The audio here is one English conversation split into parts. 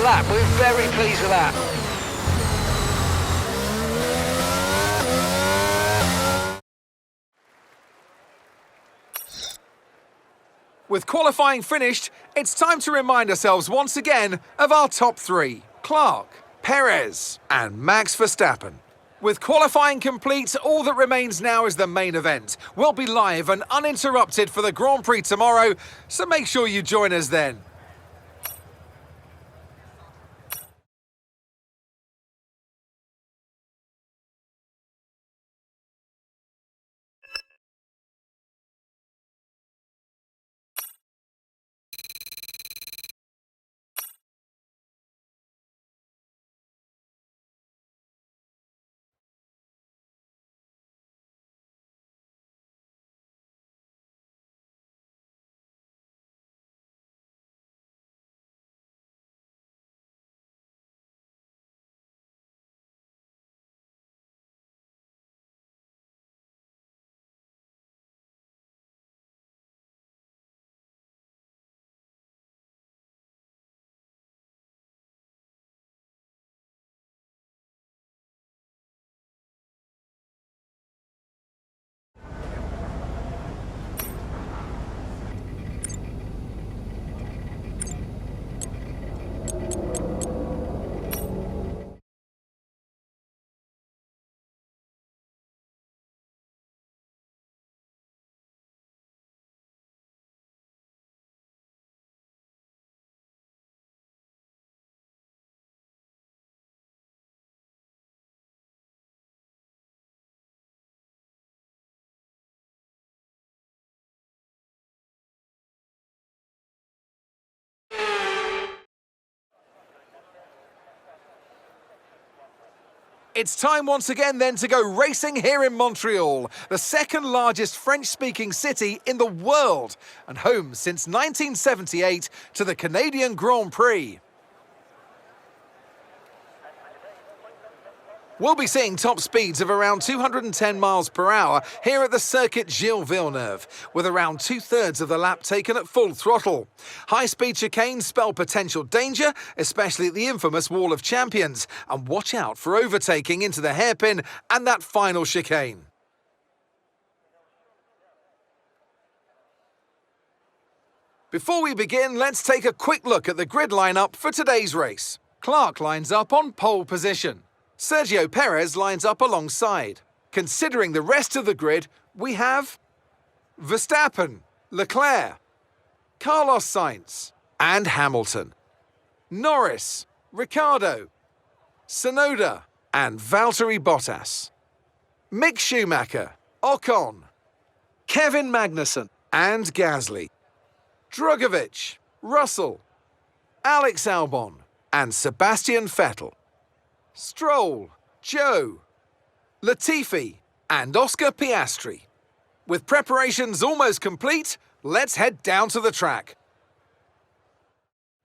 lap. We're very pleased with that. With qualifying finished, it's time to remind ourselves once again of our top three: Clark, Perez and Max Verstappen. With qualifying complete, all that remains now is the main event. We'll be live and uninterrupted for the Grand Prix tomorrow, so make sure you join us then. It's time once again then to go racing here in Montreal, the second largest French-speaking city in the world and home since 1978 to the Canadian Grand Prix. We'll be seeing top speeds of around 210 miles per hour here at the circuit Gilles Villeneuve, with around 2/3 of the lap taken at full throttle. High-speed chicanes spell potential danger, especially at the infamous Wall of Champions, and watch out for overtaking into the hairpin and that final chicane. Before we begin, let's take a quick look at the grid lineup for today's race. Clark lines up on pole position. Sergio Perez lines up alongside. Considering the rest of the grid, we have Verstappen, Leclerc, Carlos Sainz and Hamilton, Norris, Ricciardo, Tsunoda and Valtteri Bottas, Mick Schumacher, Ocon, Kevin Magnussen and Gasly, Drugovich, Russell, Alex Albon and Sebastian Vettel, Stroll, Joe, Latifi and Oscar Piastri. With preparations almost complete, let's head down to the track.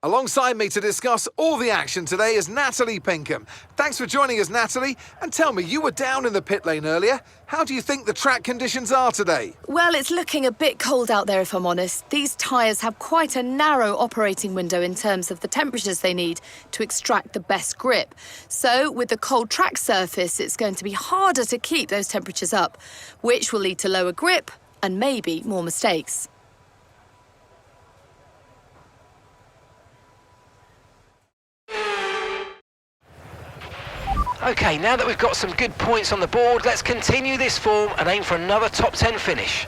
Alongside me to discuss all the action today is Natalie Pinkham. Thanks for joining us, Natalie. And tell me, you were down in the pit lane earlier. How do you think the track conditions are today? Well, it's looking a bit cold out there, if I'm honest. These tyres have quite a narrow operating window in terms of the temperatures they need to extract the best grip. So, with the cold track surface, it's going to be harder to keep those temperatures up, which will lead to lower grip and maybe more mistakes. OK, now that we've got some good points on the board, let's continue this form and aim for another top 10 finish.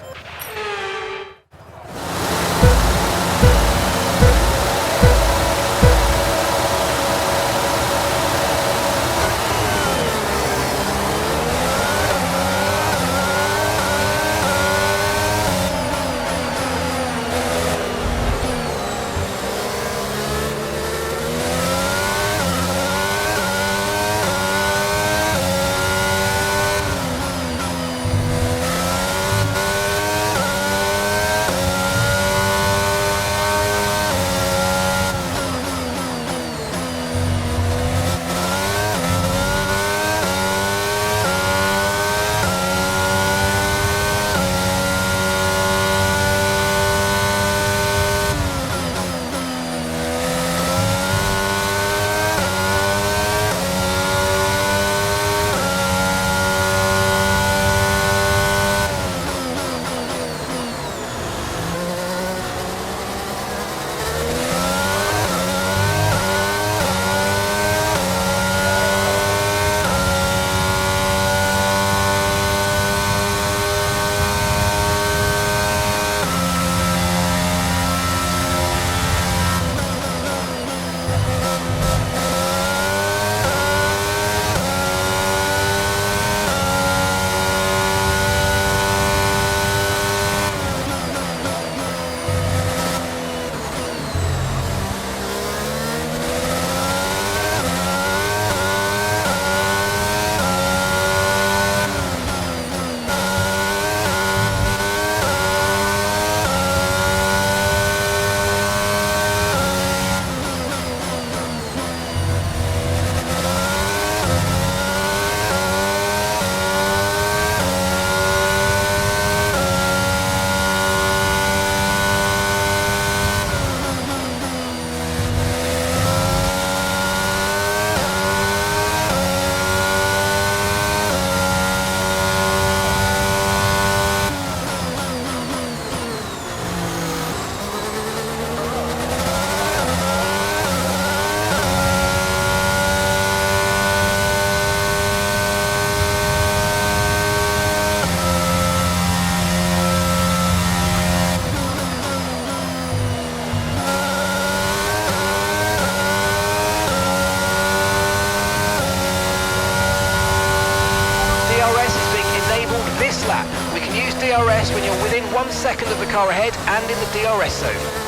second of the car ahead and in the DRS zone.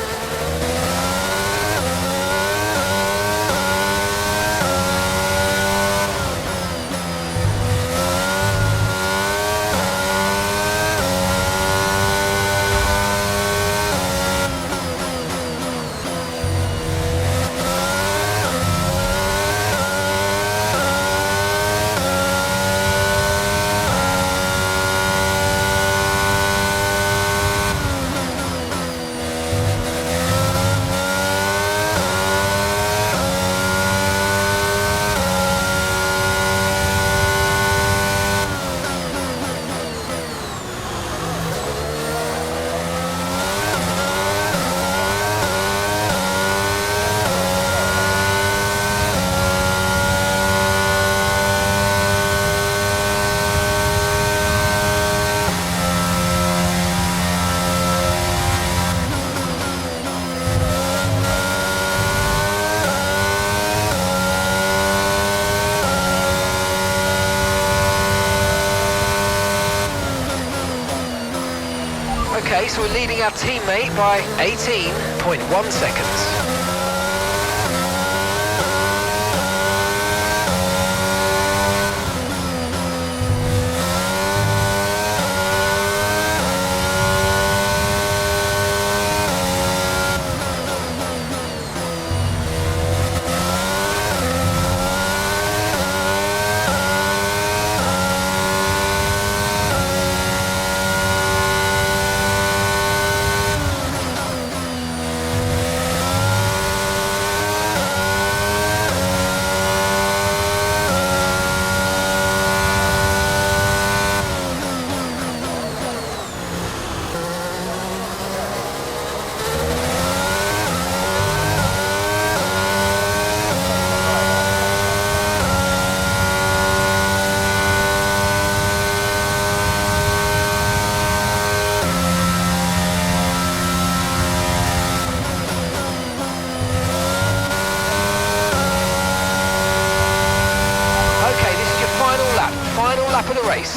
Okay, so we're leading our teammate by 18.1 seconds. Final lap of the race.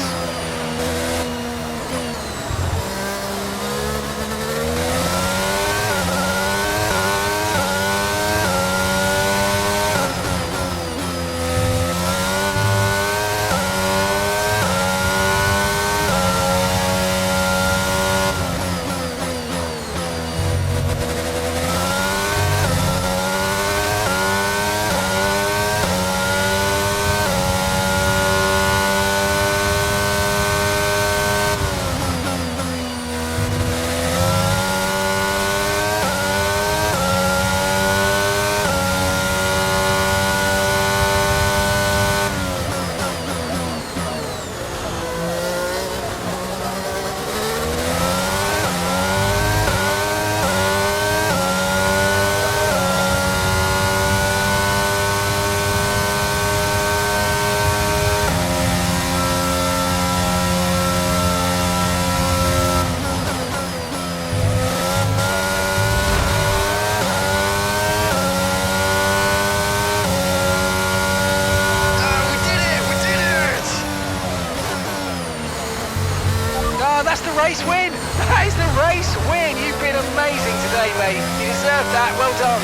That's the race win! That is the race win! You've been amazing today, mate. You deserve that. Well done.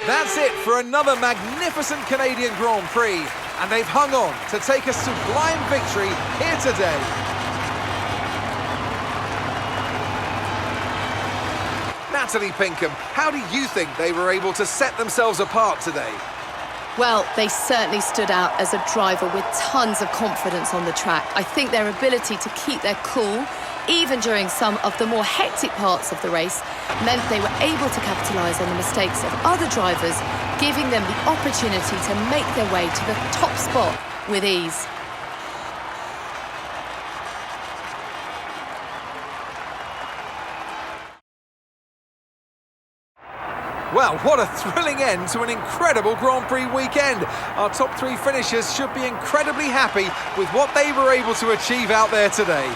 That's it for another magnificent Canadian Grand Prix, and they've hung on to take a sublime victory here today. Natalie Pinkham, how do you think they were able to set themselves apart today? Well, they certainly stood out as a driver with tons of confidence on the track. I think their ability to keep their cool, even during some of the more hectic parts of the race, meant they were able to capitalise on the mistakes of other drivers, giving them the opportunity to make their way to the top spot with ease. Well, what a thrilling end to an incredible Grand Prix weekend. Our top three finishers should be incredibly happy with what they were able to achieve out there today.